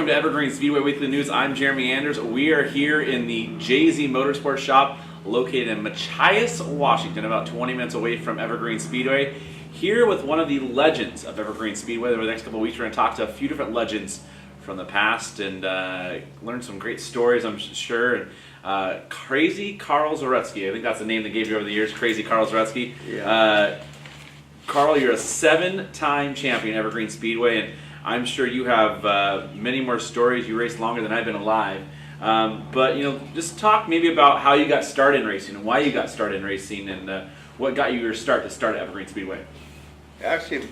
welcome to Evergreen Speedway Weekly News. I'm Jeremy Anders. We are here in the JZ Motorsports Shop located in Machias, Washington, about 20 minutes away from Evergreen Speedway. Here with one of the legends of Evergreen Speedway. Over the next couple of weeks, we're going to talk to a few different legends from the past and learn some great stories, I'm sure. Crazy Carl Zaretzke. I think that's the name they gave you over the years, Crazy Carl Zaretzke. Yeah. Carl, you're a 7-time champion at Evergreen Speedway, and I'm sure you have many more stories. You raced longer than I've been alive. But, just talk maybe about how you got started in racing and why you got started in racing and what got you your start to start at Evergreen Speedway. Actually,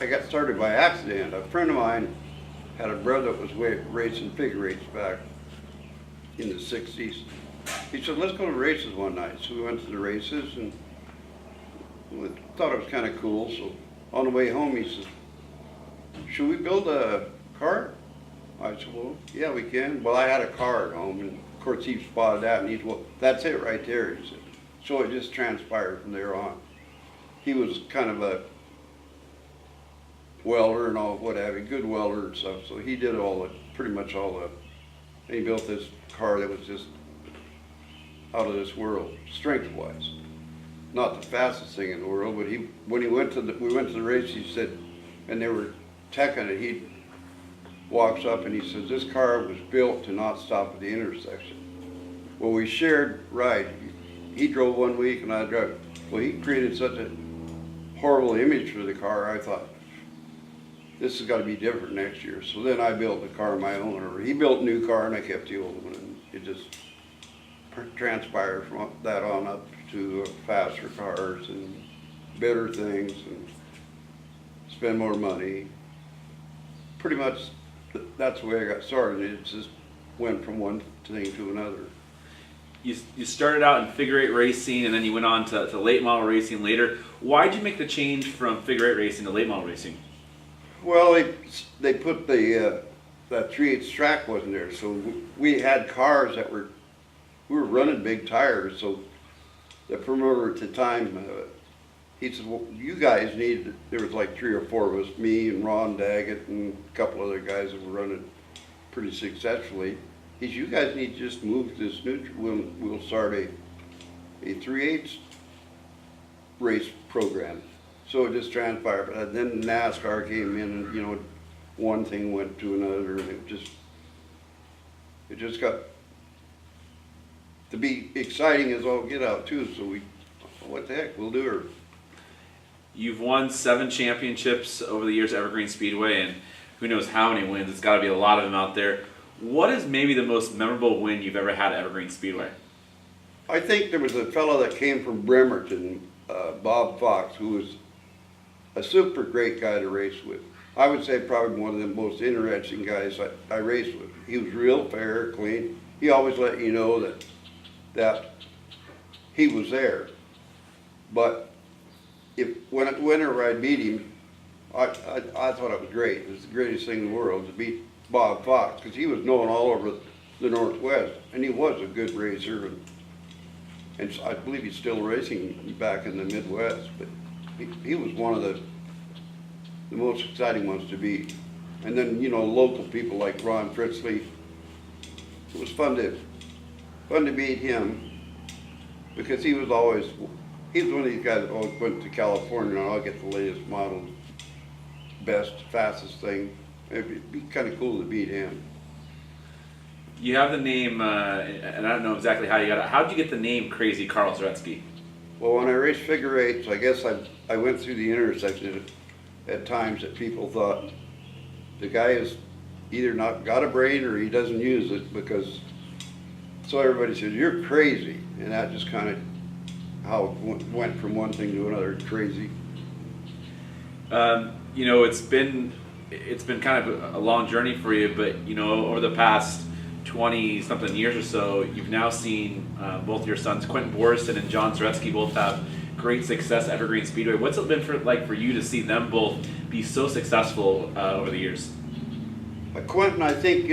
I got started by accident. A friend of mine had a brother that was racing figure eights back in the 60s. He said, let's go to races one night. So we went to the races and we thought it was kind of cool. So on the way home, he said, should we build a car? I said, well, yeah, we can. Well, I had a car at home, and of course he spotted that, and he said, well, that's it right there, he said. So it just transpired from there on. He was kind of a welder and all, what have you, good welder and stuff, so he did pretty much all the, and he built this car that was just out of this world, strength-wise. Not the fastest thing in the world, but when we went to the race, he said, and they were teching it, he walks up and he says, this car was built to not stop at the intersection. Well, we shared ride. He drove one week and I drove. Well, he created such a horrible image for the car, I thought, this has got to be different next year. So then I built the car of my own. Or he built a new car and I kept the old one. And it just transpired from that on up to faster cars and better things and spend more money. Pretty much that's the way I got started. It just went from one thing to another. You started out in figure eight racing and then you went on to late model racing later. Why did you make the change from figure eight racing to late model racing? Well, they put that 3/8 track wasn't there, so we had cars that we were running big tires. So the promoter at the time, he said, well, you guys need, there was like 3 or 4 of us, me and Ron Daggett and a couple other guys that were running pretty successfully. He said, you guys need to just move this neutral, we'll start a 3/8 race program. So it just transpired. And then NASCAR came in and, one thing went to another and it just got to be exciting as all get out too. So what the heck, we'll do her. You've won 7 championships over the years at Evergreen Speedway, and who knows how many wins. It's got to be a lot of them out there. What is maybe the most memorable win you've ever had at Evergreen Speedway? I think there was a fellow that came from Bremerton, Bob Fox, who was a super great guy to race with. I would say probably one of the most interesting guys I raced with. He was real fair, clean. He always let you know that he was there. But whenever I beat him, I thought it was great. It was the greatest thing in the world to beat Bob Fox, because he was known all over the Northwest, and he was a good racer, and I believe he's still racing back in the Midwest, but he was one of the most exciting ones to beat. And then, local people like Ron Fritzley, it was fun to beat him, because he was one of these guys that always went to California and I'll get the latest model, best, fastest thing. It'd be kind of cool to beat him. You have the name, and I don't know exactly how you got it. How did you get the name Crazy Carl Zaretzke? Well, when I raced figure eights, I guess I went through the intersection at times that people thought the guy has either not got a brain or he doesn't use it, because, so everybody said, you're crazy. And that just kind of how it went from one thing to another, crazy. It's been kind of a long journey for you, but over the past 20-something years or so, you've now seen both your sons, Quentin Borison and John Zaretzke, both have great success at Evergreen Speedway. What's it been like for you to see them both be so successful over the years? Quentin, I think,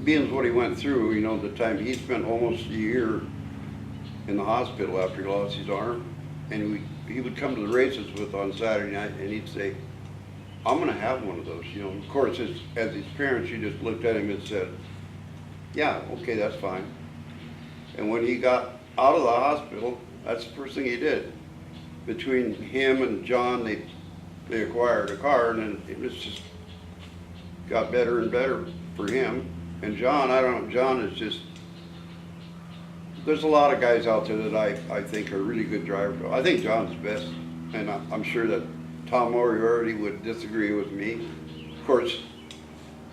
being what he went through, the time he spent almost a year in the hospital after he lost his arm, and he would come to the races with on Saturday night, and he'd say, I'm gonna have one of those, you know. Of course, as his parents, you just looked at him and said, yeah, okay, that's fine. And when he got out of the hospital, that's the first thing he did. Between him and John, they acquired a car, and then it was just got better and better for him. And John, I don't know, John is just, there's a lot of guys out there that I think are really good drivers. I think John's the best, and I'm sure that Tom Moriarty would disagree with me. Of course,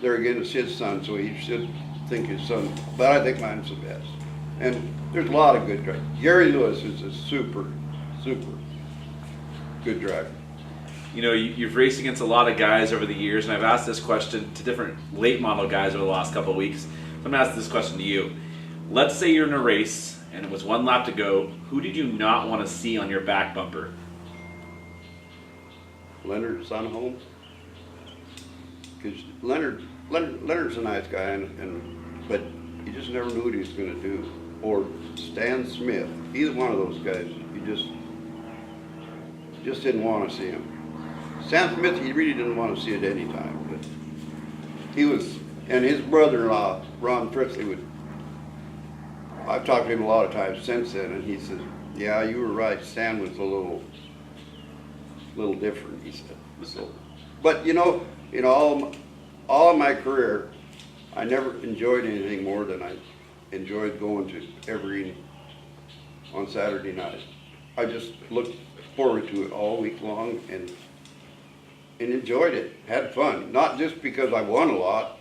there again, it's his son, so he should think his son, but I think mine's the best. And there's a lot of good drivers. Gary Lewis is a super good driver. You know, you've raced against a lot of guys over the years, and I've asked this question to different late model guys over the last couple of weeks. So I'm going to ask this question to you. Let's say you're in a race, and it was one lap to go. Who did you not want to see on your back bumper? Leonard Sunholm. Because Leonard's a nice guy, but you just never knew what he was going to do. Or Stan Smith. Either one of those guys, you just didn't want to see him. Stan Smith, you really didn't want to see at any time. But he was, and his brother-in-law, Ron Fritzley, I've talked to him a lot of times since then, and he said, yeah, you were right, Stan was a little different, he said. So, but you know, all of my career, I never enjoyed anything more than I enjoyed going to Evergreen on Saturday night. I just looked forward to it all week long and enjoyed it, had fun. Not just because I won a lot,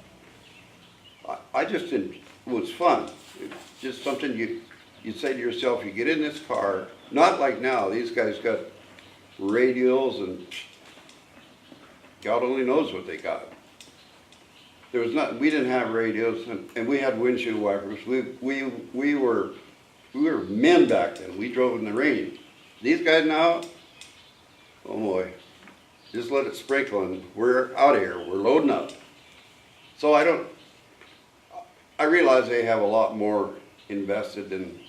I just it was fun. It's just something you say to yourself, you get in this car, not like now, these guys got radios and God only knows what they got. We didn't have radios, and we had windshield wipers. We were men back then. We drove in the rain. These guys now, oh boy, just let it sprinkle and we're out of here. We're loading up. So I realize they have a lot more invested than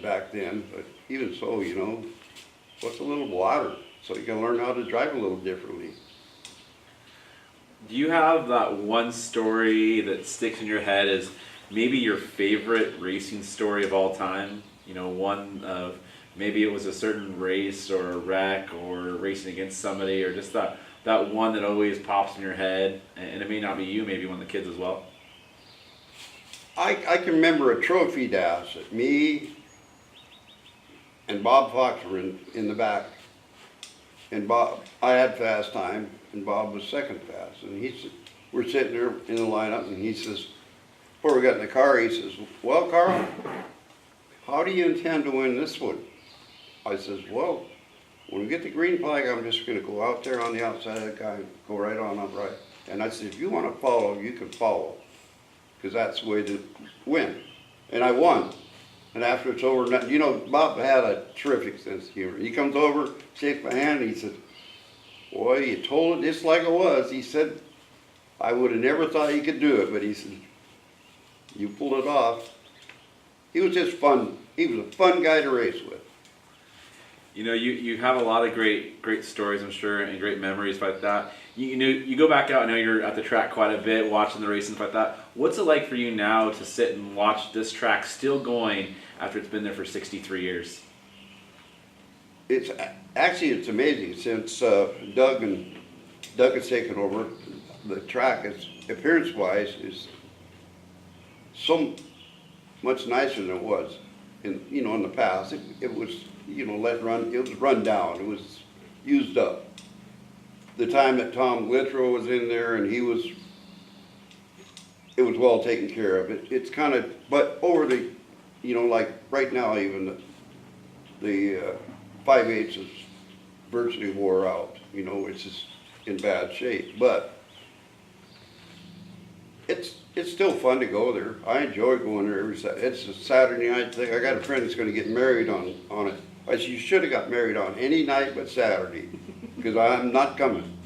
back then, but even so, you know, what's a little water? So you can learn how to drive a little differently. Do you have that one story that sticks in your head as maybe your favorite racing story of all time? You know, one of maybe it was a certain race or a wreck or racing against somebody, or just that one that always pops in your head, and it may not be you, maybe one of the kids as well. I can remember a trophy dash that me and Bob Fox were in the back. And I had fast time, and Bob was second fast. And we're sitting there in the lineup, and he says, before we got in the car, he says, well, Carl, how do you intend to win this one? I says, well, when we get the green flag, I'm just going to go out there on the outside of the guy and go right on up right. And I said, if you want to follow, you can follow, because that's the way to win. And I won. And after it's over, you know, Bob had a terrific sense of humor. He comes over, shakes my hand, and he said, boy, you told it just like it was. He said, I would have never thought you could do it, but he said, you pulled it off. He was just fun. He was a fun guy to race with. You know, you have a lot of great stories, I'm sure, and great memories like that. You know, you go back out, I know you're at the track quite a bit, watching the races like that. What's it like for you now to sit and watch this track still going after it's been there for 63 years? It's amazing. Since Doug has taken over, the track is, appearance-wise, is so much nicer than it was in the past. It was, you know, it was run down. It was used up. The time that Tom Glithrow was in there, and it was well taken care of. It's kind of, but over the, you know, like right now, even the 5/8 is virtually wore out. You know, it's just in bad shape. But it's still fun to go there. I enjoy going there every Saturday. It's a Saturday night thing. I got a friend that's going to get married on it. I said, you should have got married on any night but Saturday, because I'm not coming.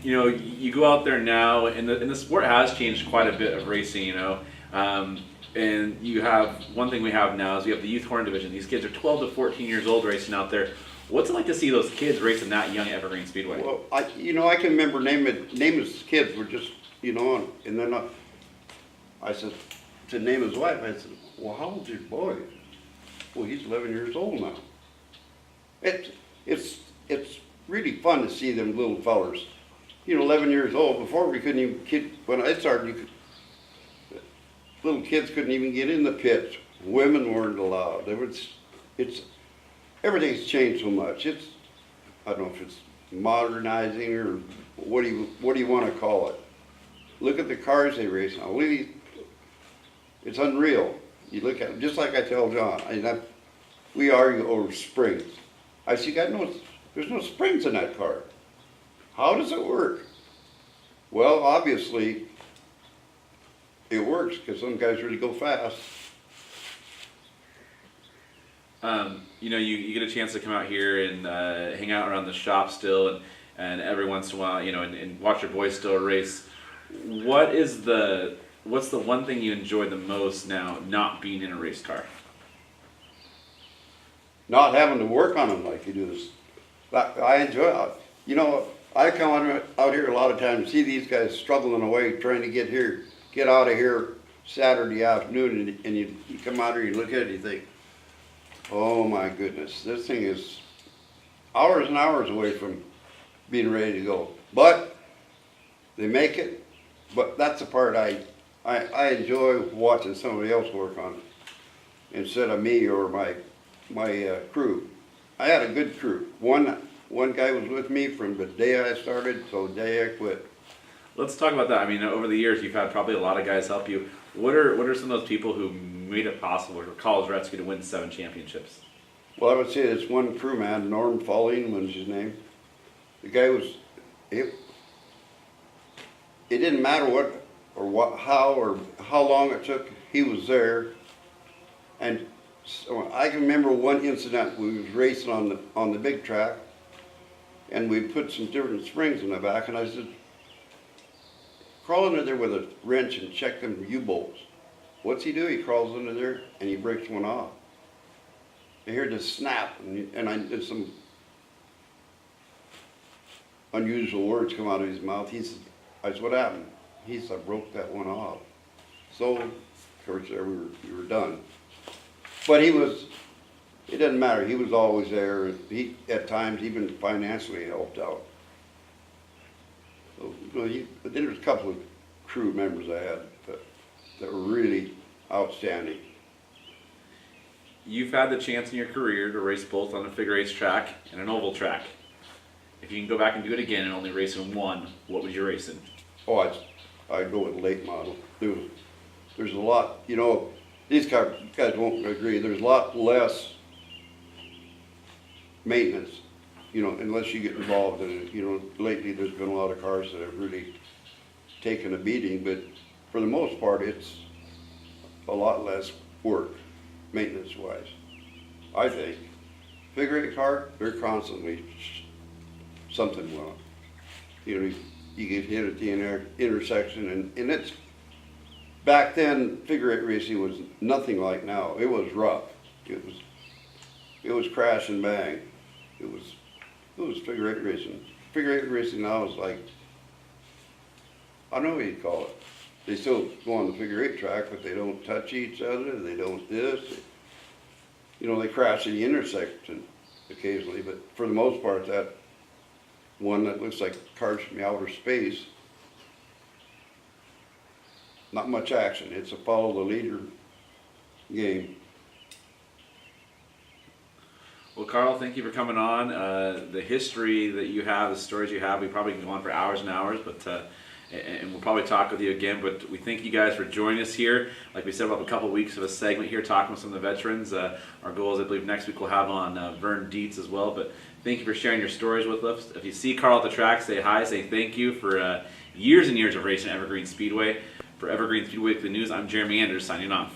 You know, you go out there now, and the sport has changed quite a bit of racing. You know, And you have, one thing we have now is we have the youth horn division. These kids are 12 to 14 years old racing out there. What's it like to see those kids racing that young at Evergreen Speedway? Well, I can remember naming his kids were just, and then I said, to name his wife, I said, well, how old's your boy? Well, he's 11 years old now. It's really fun to see them little fellers. 11 years old. Before we couldn't even, when I started, little kids couldn't even get in the pits. Women weren't allowed. Everything's changed so much. I don't know if it's modernizing or what do you want to call it. Look at the cars they race now. It's unreal. You look at it, just like I tell John. We argue over springs. I see, there's no springs in that car. How does it work? Well, obviously, it works because some guys really go fast. You get a chance to come out here and hang out around the shop still, and every once in a while, and watch your boys still race. What's the one thing you enjoy the most now, not being in a race car? Not having to work on them like you do this. I enjoy it. I come out here a lot of times, see these guys struggling away, trying to get out of here Saturday afternoon, and you come out here, you look at it, and you think, oh my goodness, this thing is hours and hours away from being ready to go. But they make it. But that's the part I enjoy watching somebody else work on it instead of me or my crew. I had a good crew. One guy was with me from the day I started till the day I quit. Let's talk about that. I mean, over the years, you've had probably a lot of guys help you. What are some of those people who made it possible for Carl Zaretzke to win 7 championships? Well, I would say this one crewman, Norm Falling was his name. The guy it didn't matter how long it took, he was there. And so I can remember one incident, we was racing on the big track, and we put some different springs in the back, and I said, crawl under there with a wrench and check them U-bolts. What's he do? He crawls under there and he breaks one off. I hear this snap, and I did some unusual words come out of his mouth. He said, I said, what happened? He said, I broke that one off. So, of course, there we were done. But it didn't matter. He was always there. He, at times, even financially helped out. So, there was a couple of crew members I had that were really outstanding. You've had the chance in your career to race both on a figure eights track and an oval track. If you can go back and do it again and only race in one, what would you race in? Oh, I'd go with the late model. There's a lot, these guys won't agree. There's a lot less maintenance, unless you get involved in it. Lately there's been a lot of cars that have really taken a beating, but for the most part, it's a lot less work, maintenance-wise. I think. Figure eight car, they're constantly something wrong. You get hit at the intersection, and it's, back then, figure eight racing was nothing like now. It was rough. It was crash and bang. It was figure eight racing. Figure eight racing now is like, I don't know what you'd call it. They still go on the figure eight track, but they don't touch each other. They don't this. They crash at the intersection occasionally, but for the most part, that one that looks like cars from outer space, not much action. It's a follow the leader game. Well, Carl, thank you for coming on. The history that you have, the stories you have, we probably can go on for hours and hours, and we'll probably talk with you again, but we thank you guys for joining us here. Like we said, we'll have a couple weeks of a segment here talking with some of the veterans. Our goal is, I believe, next week we'll have on Vern Dietz as well, but thank you for sharing your stories with us. If you see Carl at the track, say hi, say thank you for years and years of racing at Evergreen Speedway. For Evergreen Speedway Weekly News, I'm Jeremy Anders, signing off.